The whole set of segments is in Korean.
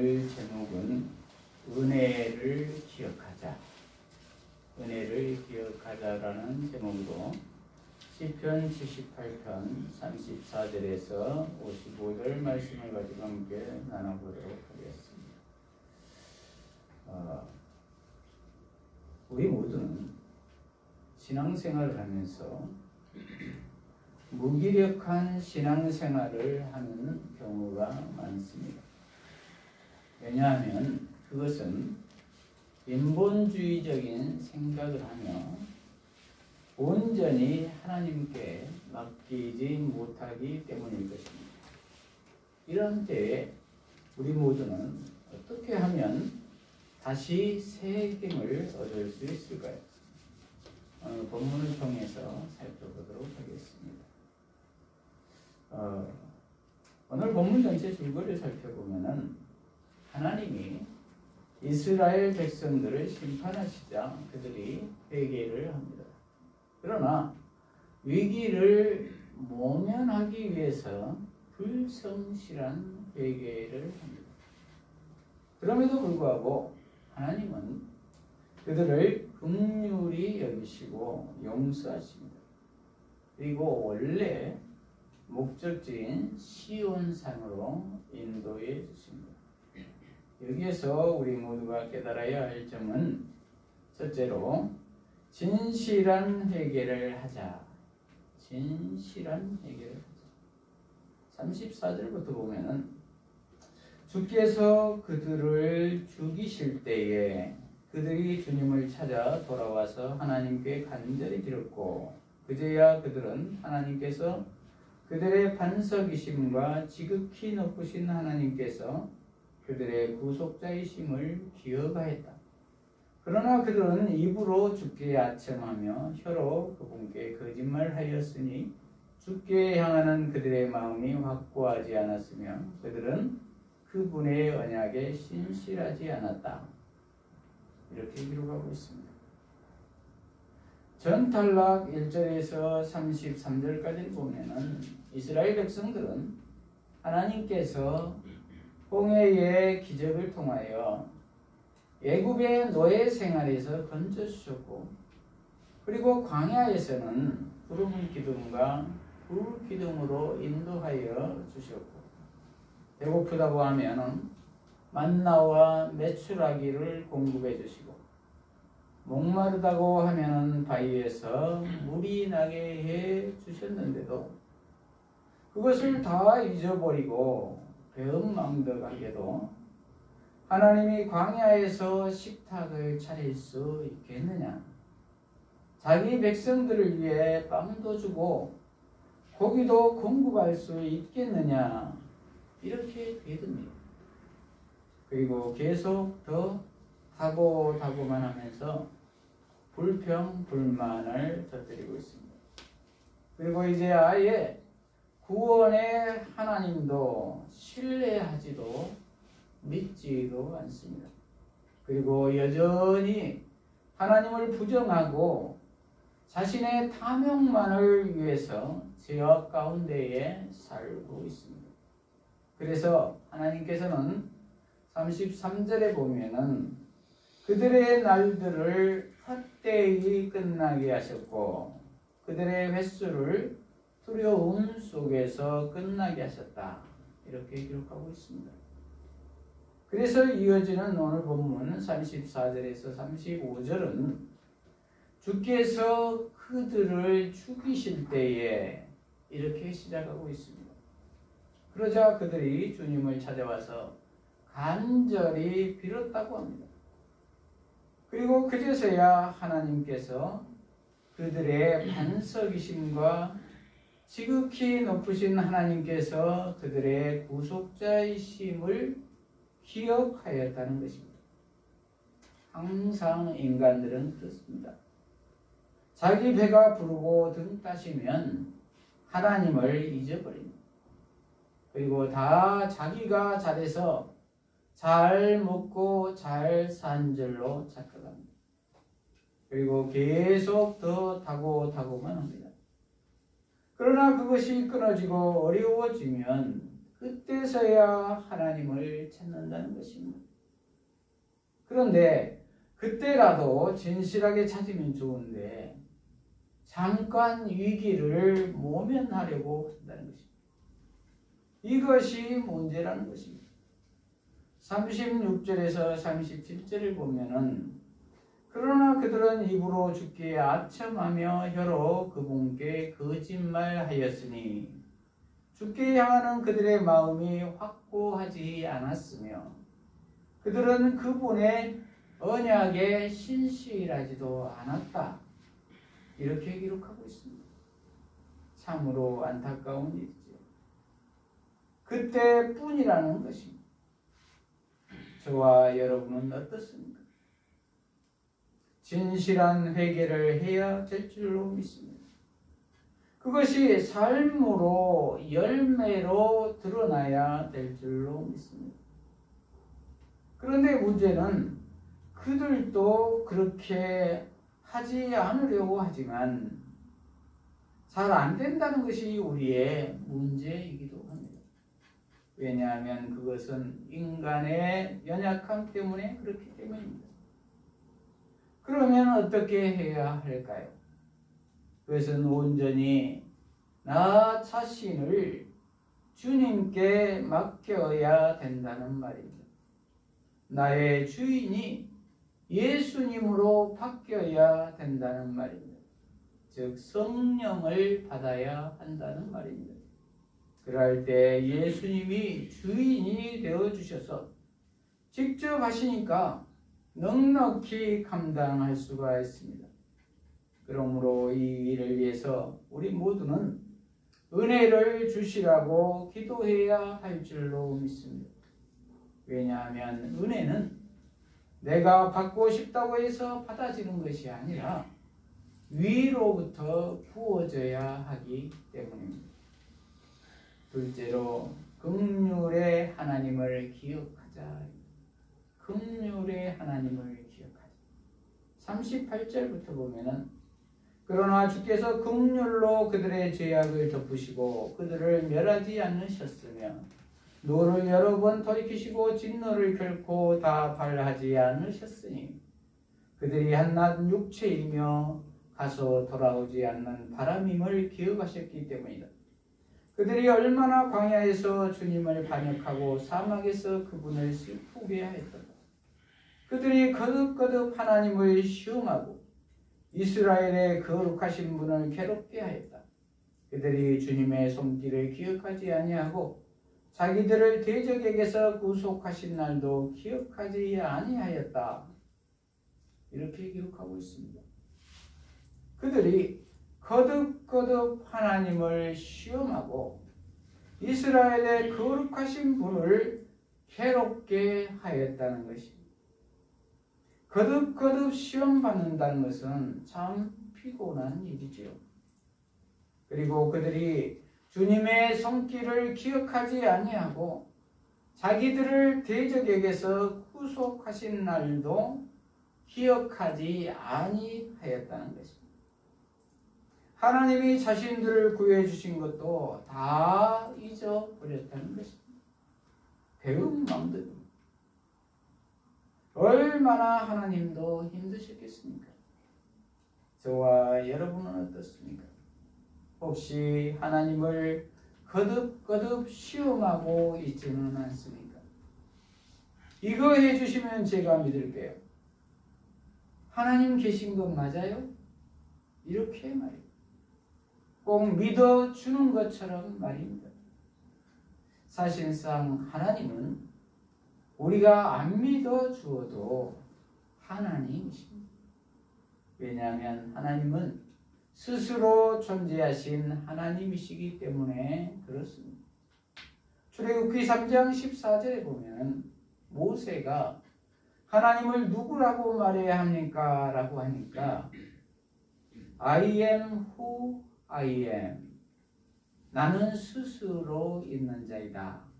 오늘 제목은 은혜를 기억하자. 은혜를 기억하자라는 제목으로 시편 78편 34절에서 55절 말씀을 가지고 함께 나눠보도록 하겠습니다. 우리 모두는 신앙생활을 하면서 무기력한 신앙생활을 하는 경우가 많습니다. 왜냐하면 그것은 인본주의적인 생각을 하며 온전히 하나님께 맡기지 못하기 때문일 것입니다. 이런 때에 우리 모두는 어떻게 하면 다시 새 힘을 얻을 수 있을까요? 오늘 본문을 통해서 살펴보도록 하겠습니다. 오늘 본문 전체 줄거리를 살펴보면은 하나님이 이스라엘 백성들을 심판하시자 그들이 회개를 합니다. 그러나 위기를 모면하기 위해서 불성실한 회개를 합니다. 그럼에도 불구하고 하나님은 그들을 긍휼히 여기시고 용서하십니다. 그리고 원래 목적지인 시온산으로 인도해 주십니다. 여기에서 우리 모두가 깨달아야 할 점은 첫째로 진실한 회개를 하자. 진실한 회개를 하자. 34절부터 보면은 주께서 그들을 죽이실 때에 그들이 주님을 찾아 돌아와서 하나님께 간절히 빌었고 그제야 그들은 하나님께서 그들의 반석이심과 지극히 높으신 하나님께서 그들의 구속자이심을 기억하였다. 그러나 그들은 입으로 주께 아첨하며 혀로 그분께 거짓말하였으니 주께 향하는 그들의 마음이 확고하지 않았으며 그들은 그분의 언약에 신실하지 않았다. 이렇게 기록하고 있습니다. 전탈락 1절에서 33절까지 보면은 이스라엘 백성들은 하나님께서 홍해의 기적을 통하여 애굽의 노예 생활에서 건져주셨고 그리고 광야에서는 구름 기둥과 불 기둥으로 인도하여 주셨고 배고프다고 하면 만나와 메추라기를 공급해 주시고 목마르다고 하면 바위에서 물이 나게 해 주셨는데도 그것을 다 잊어버리고 배은망덕하게도 하나님이 광야에서 식탁을 차릴 수 있겠느냐? 자기 백성들을 위해 빵도 주고 고기도 공급할 수 있겠느냐? 이렇게 되듭니다. 그리고 계속 더 다고만 하면서 불평, 불만을 터뜨리고 있습니다. 그리고 이제 아예 구원의 하나님도 신뢰하지도 믿지도 않습니다. 그리고 여전히 하나님을 부정하고 자신의 탐욕만을 위해서 죄악 가운데에 살고 있습니다. 그래서 하나님께서는 33절에 보면은 그들의 날들을 헛되이 끝나게 하셨고 그들의 횟수를 두려움 속에서 끝나게 하셨다. 이렇게 기록하고 있습니다. 그래서 이어지는 오늘 본문 34절에서 35절은 주께서 그들을 죽이실 때에 이렇게 시작하고 있습니다. 그러자 그들이 주님을 찾아와서 간절히 빌었다고 합니다. 그리고 그제서야 하나님께서 그들의 반석이심과 지극히 높으신 하나님께서 그들의 구속자이심을 기억하였다는 것입니다. 항상 인간들은 그렇습니다. 자기 배가 부르고 등 따시면 하나님을 잊어버립니다. 그리고 다 자기가 잘해서 잘 먹고 잘 산 줄로 착각합니다. 그리고 계속 더 다고만 합니다. 그러나 그것이 끊어지고 어려워지면 그때서야 하나님을 찾는다는 것입니다. 그런데 그때라도 진실하게 찾으면 좋은데 잠깐 위기를 모면하려고 한다는 것입니다. 이것이 문제라는 것입니다. 36절에서 37절을 보면은 그러나 그들은 입으로 주께 아첨하며 혀로 그분께 거짓말하였으니 주께 향하는 그들의 마음이 확고하지 않았으며 그들은 그분의 언약에 신실하지도 않았다. 이렇게 기록하고 있습니다. 참으로 안타까운 일이죠. 그때뿐이라는 것입니다. 저와 여러분은 어떻습니까? 진실한 회개를 해야 될 줄로 믿습니다. 그것이 삶으로 열매로 드러나야 될 줄로 믿습니다. 그런데 문제는 그들도 그렇게 하지 않으려고 하지만 잘 안 된다는 것이 우리의 문제이기도 합니다. 왜냐하면 그것은 인간의 연약함 때문에 그렇기 때문입니다. 그러면 어떻게 해야 할까요? 그것은 온전히 나 자신을 주님께 맡겨야 된다는 말입니다. 나의 주인이 예수님으로 바뀌어야 된다는 말입니다. 즉 성령을 받아야 한다는 말입니다. 그럴 때 예수님이 주인이 되어주셔서 직접 하시니까 넉넉히 감당할 수가 있습니다. 그러므로 이 일을 위해서 우리 모두는 은혜를 주시라고 기도해야 할 줄로 믿습니다. 왜냐하면 은혜는 내가 받고 싶다고 해서 받아지는 것이 아니라 위로부터 부어져야 하기 때문입니다. 둘째로 긍휼의 하나님을 기억하자. 긍휼의 하나님을 기억하자. 38절부터 보면은 그러나 주께서 긍휼로 그들의 죄악을 덮으시고 그들을 멸하지 않으셨으며 노를 여러 번 돌이키시고 진노를 결코 다 발하지 않으셨으니 그들이 한낱 육체이며 가서 돌아오지 않는 바람임을 기억하셨기 때문이다. 그들이 얼마나 광야에서 주님을 반역하고 사막에서 그분을 슬프게 하였던가. 그들이 거듭거듭 하나님을 시험하고 이스라엘의 거룩하신 분을 괴롭게 하였다. 그들이 주님의 손길을 기억하지 아니하고 자기들을 대적에게서 구속하신 날도 기억하지 아니하였다. 이렇게 기록하고 있습니다. 그들이 거듭거듭 하나님을 시험하고 이스라엘의 거룩하신 분을 괴롭게 하였다는 것입니다. 거듭거듭 시험받는다는 것은 참 피곤한 일이지요. 그리고 그들이 주님의 손길을 기억하지 아니하고 자기들을 대적에게서 구속하신 날도 기억하지 아니하였다는 것입니다. 하나님이 자신들을 구해 주신 것도 다 잊어버렸다는 것입니다. 배은망덕입니다. 얼마나 하나님도 힘드셨겠습니까? 저와 여러분은 어떻습니까? 혹시 하나님을 거듭거듭 시험하고 있지는 않습니까? 이거 해주시면 제가 믿을게요. 하나님 계신 것 맞아요? 이렇게 말해요. 꼭 믿어주는 것처럼 말입니다. 사실상 하나님은 우리가 안 믿어주어도 하나님이십니다. 왜냐하면 하나님은 스스로 존재하신 하나님이시기 때문에 그렇습니다. 출애굽기 3장 14절에 보면 모세가 하나님을 누구라고 말해야 합니까? 라고 하니까 I am who I am. 나는 스스로 있는 자이다.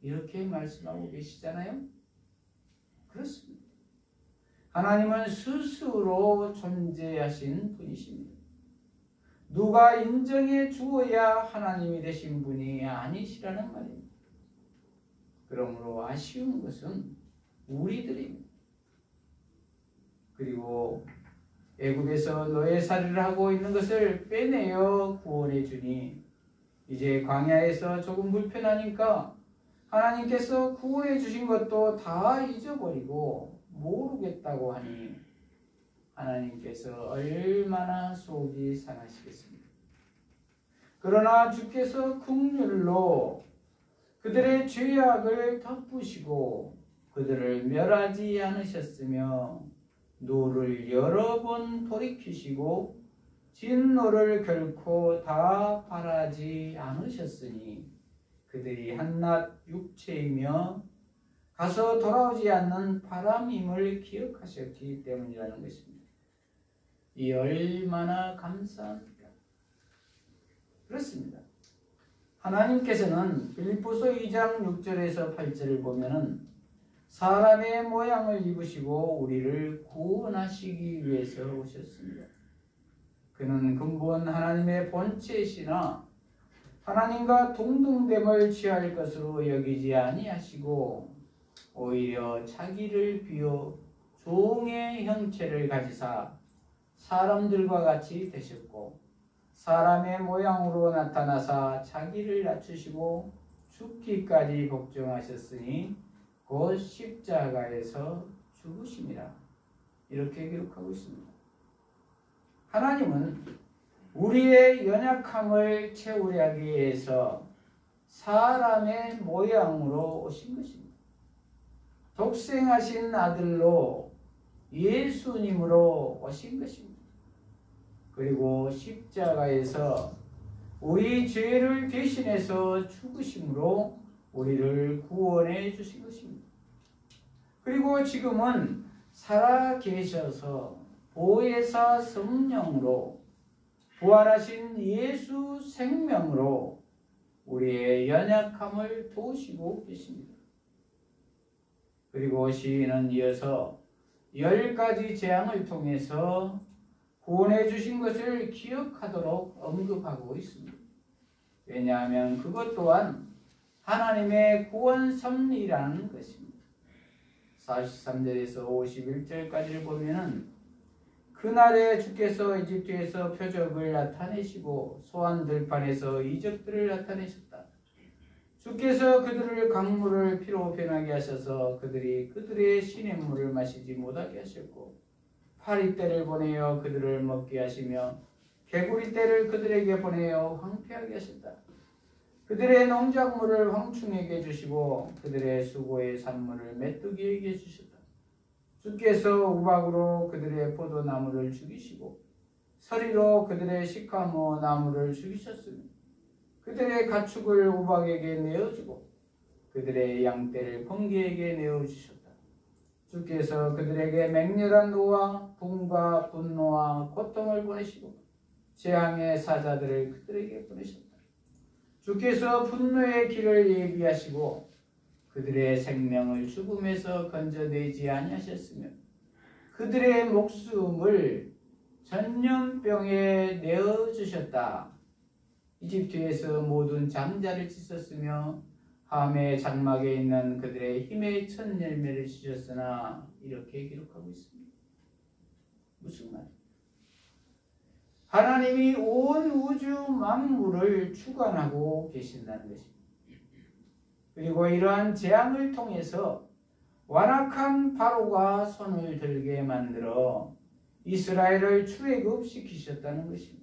이렇게 말씀하고 계시잖아요. 그렇습니다. 하나님은 스스로 존재하신 분이십니다. 누가 인정해 주어야 하나님이 되신 분이 아니시라는 말입니다. 그러므로 아쉬운 것은 우리들입니다. 그리고 애굽에서 노예살이를 하고 있는 것을 빼내어 구원해 주니 이제 광야에서 조금 불편하니까 하나님께서 구원해 주신 것도 다 잊어버리고 모르겠다고 하니 하나님께서 얼마나 속이 상하시겠습니까? 그러나 주께서 긍휼로 그들의 죄악을 덮으시고 그들을 멸하지 않으셨으며 노를 여러 번 돌이키시고 진노를 결코 다 바라지 않으셨으니 그들이 한낱 육체이며 가서 돌아오지 않는 바람임을 기억하셨기 때문이라는 것입니다. 이 얼마나 감사합니까? 그렇습니다. 하나님께서는 빌립보서 2장 6절에서 8절을 보면은 사람의 모양을 입으시고 우리를 구원하시기 위해서 오셨습니다. 그는 근본 하나님의 본체시나 하나님과 동등됨을 취할 것으로 여기지 아니하시고 오히려 자기를 비워 종의 형체를 가지사 사람들과 같이 되셨고 사람의 모양으로 나타나사 자기를 낮추시고 죽기까지 복종하셨으니 곧 십자가에서 죽으심이라. 이렇게 기록하고 있습니다. 하나님은 우리의 연약함을 채우려 하기 위해서 사람의 모양으로 오신 것입니다. 독생하신 아들로 예수님으로 오신 것입니다. 그리고 십자가에서 우리 죄를 대신해서 죽으심으로 우리를 구원해 주신 것입니다. 그리고 지금은 살아 계셔서 보혜사 성령으로 부활하신 예수 생명으로 우리의 연약함을 도우시고 계십니다. 그리고 시인은 이어서 10가지 재앙을 통해서 구원해 주신 것을 기억하도록 언급하고 있습니다. 왜냐하면 그것 또한 하나님의 구원 섭리라는 것입니다. 43절에서 51절까지를 보면은 그날에 주께서 이집트에서 표적을 나타내시고 소환 들판에서 이적들을 나타내셨다. 주께서 그들을 강물을 피로 변하게 하셔서 그들이 그들의 시냇물을 마시지 못하게 하셨고 파리떼를 보내어 그들을 먹게 하시며 개구리떼를 그들에게 보내어 황폐하게 하셨다. 그들의 농작물을 황충에게 주시고 그들의 수고의 산물을 메뚜기에게 주셨다. 주께서 우박으로 그들의 포도나무를 죽이시고 서리로 그들의 시카모 나무를 죽이셨으며 그들의 가축을 우박에게 내어주고 그들의 양떼를 번개에게 내어주셨다. 주께서 그들에게 맹렬한 노와 붕과 분노와 고통을 보내시고 재앙의 사자들을 그들에게 보내셨다. 주께서 분노의 길을 예비하시고 그들의 생명을 죽음에서 건져내지 아니하셨으며 그들의 목숨을 전염병에 내어주셨다. 이집트에서 모든 장자를 찢었으며 함의 장막에 있는 그들의 힘의 첫 열매를 찢었으나 이렇게 기록하고 있습니다. 무슨 말입니까? 하나님이 온 우주 만물을 주관하고 계신다는 것입니다. 그리고 이러한 재앙을 통해서 완악한 바로가 손을 들게 만들어 이스라엘을 출애굽시키셨다는 것입니다.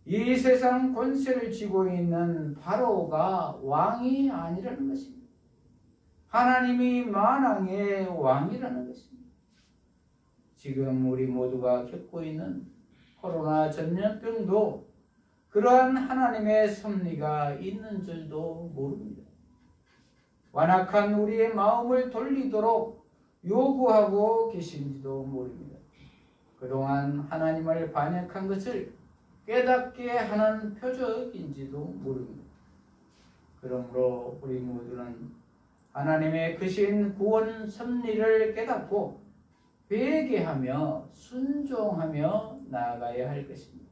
이 세상 권세를 쥐고 있는 바로가 왕이 아니라는 것입니다. 하나님이 만왕의 왕이라는 것입니다. 지금 우리 모두가 겪고 있는 코로나 전염병도 그러한 하나님의 섭리가 있는 줄도 모릅니다. 완악한 우리의 마음을 돌리도록 요구하고 계신지도 모릅니다. 그동안 하나님을 반역한 것을 깨닫게 하는 표적인지도 모릅니다. 그러므로 우리 모두는 하나님의 크신 구원 섭리를 깨닫고 회개하며 순종하며 나아가야 할 것입니다.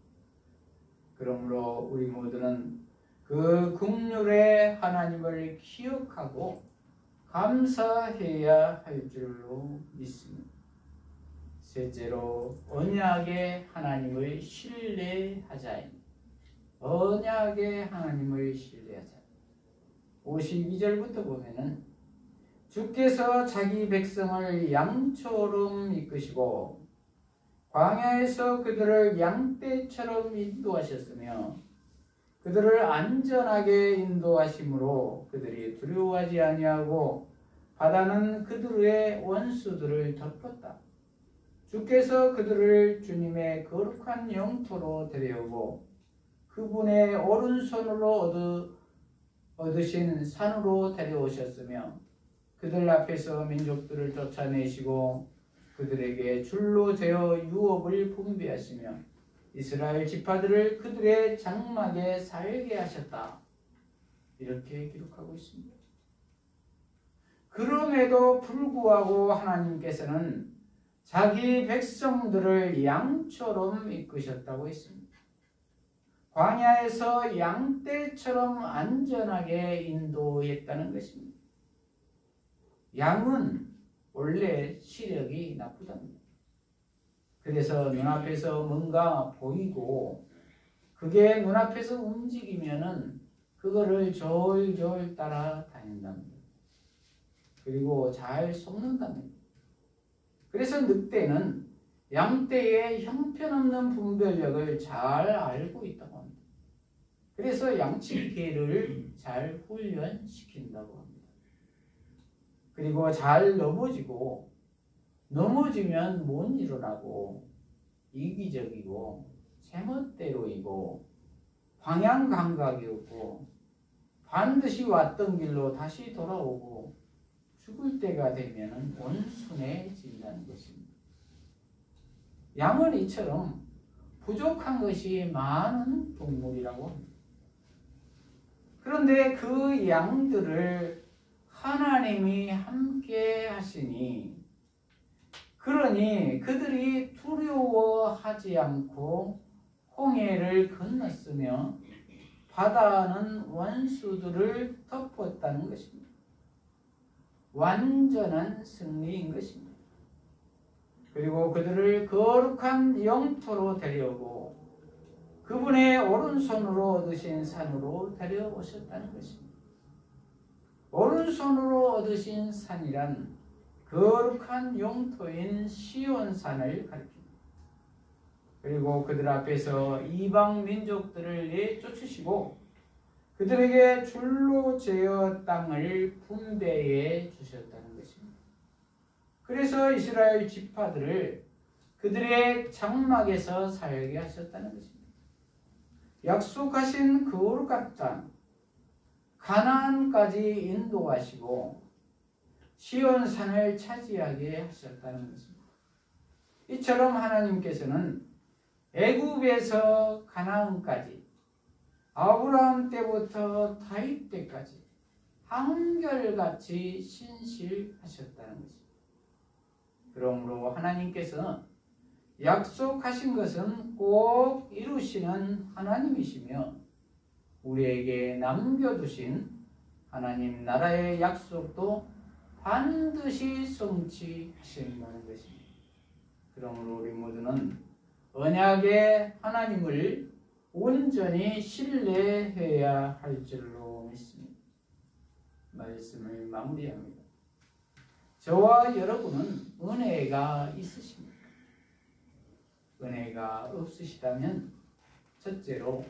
그러므로 우리 모두는 그 긍휼의 하나님을 기억하고 감사해야 할 줄로 믿습니다. 셋째로 언약의 하나님을 신뢰하자입니다. 언약의 하나님을 신뢰하자. 52절부터 보면은 주께서 자기 백성을 양처럼 이끄시고 광야에서 그들을 양떼처럼 인도하셨으며 그들을 안전하게 인도하심으로 그들이 두려워하지 아니하고 바다는 그들의 원수들을 덮었다. 주께서 그들을 주님의 거룩한 영토로 데려오고 그분의 오른손으로 얻으신 산으로 데려오셨으며 그들 앞에서 민족들을 쫓아내시고 그들에게 줄로 재어 유업을 분배하시며 이스라엘 지파들을 그들의 장막에 살게 하셨다. 이렇게 기록하고 있습니다. 그럼에도 불구하고 하나님께서는 자기 백성들을 양처럼 이끄셨다고 했습니다. 광야에서 양떼처럼 안전하게 인도했다는 것입니다. 양은 원래 시력이 나쁘답니다. 그래서 눈앞에서 뭔가 보이고 그게 눈앞에서 움직이면은 그거를 졸졸 따라다닌답니다. 그리고 잘 속는답니다. 그래서 늑대는 양떼의 형편없는 분별력을 잘 알고 있다고 합니다. 그래서 양치기를 잘 훈련시킨다고 합니다. 그리고 잘 넘어지면 못 일어나고 이기적이고 제멋대로이고 방향 감각이 없고 반드시 왔던 길로 다시 돌아오고 죽을 때가 되면 온순해진다는 것입니다. 양은 이처럼 부족한 것이 많은 동물이라고 합니다. 그런데 그 양들을 하나님이 함께 하시니 그러니 그들이 두려워하지 않고 홍해를 건넜으며 바다는 원수들을 덮었다는 것입니다. 완전한 승리인 것입니다. 그리고 그들을 거룩한 영토로 데려오고 그분의 오른손으로 얻으신 산으로 데려오셨다는 것입니다. 오른손으로 얻으신 산이란 거룩한 영토인 시온산을 가리킵니다. 그리고 그들 앞에서 이방 민족들을 내쫓으시고 그들에게 줄로 재어 땅을 분배해 주셨다는 것입니다. 그래서 이스라엘 지파들을 그들의 장막에서 살게 하셨다는 것입니다. 약속하신 거룩한 땅 가나안까지 인도하시고 시온산을 차지하게 하셨다는 것입니다. 이처럼 하나님께서는 애굽에서 가나안까지 아브라함 때부터 다윗 때까지 한결같이 신실하셨다는 것입니다. 그러므로 하나님께서는 약속하신 것은 꼭 이루시는 하나님이시며 우리에게 남겨두신 하나님 나라의 약속도 반드시 성취하신다는 것입니다. 그러므로 우리 모두는 언약의 하나님을 온전히 신뢰해야 할 줄로 믿습니다. 말씀을 마무리합니다. 저와 여러분은 은혜가 있으십니까? 은혜가 없으시다면 첫째로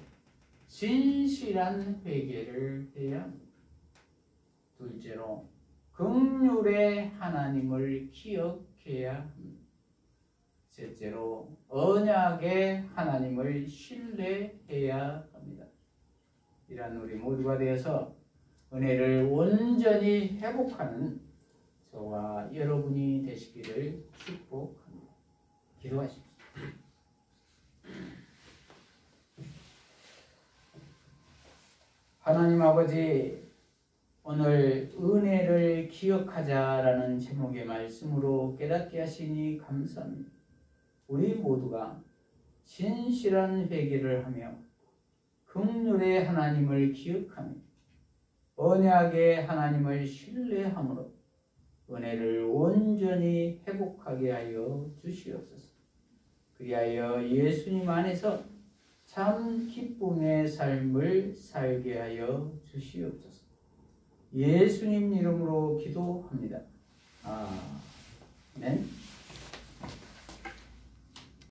진실한 회개를 해야 합니다. 둘째로 긍휼의 하나님을 기억해야 합니다. 셋째로 언약의 하나님을 신뢰해야 합니다. 이런 우리 모두가 되어서 은혜를 온전히 회복하는 저와 여러분이 되시기를 축복합니다. 기도하십시오. 하나님 아버지, 오늘 은혜를 기억하자라는 제목의 말씀으로 깨닫게 하시니 감사합니다. 우리 모두가 진실한 회개를 하며 긍휼의 하나님을 기억하며 언약의 하나님을 신뢰함으로 은혜를 온전히 회복하게 하여 주시옵소서. 그리하여 예수님 안에서 참 기쁨의 삶을 살게 하여 주시옵소서. 예수님 이름으로 기도합니다. 아멘.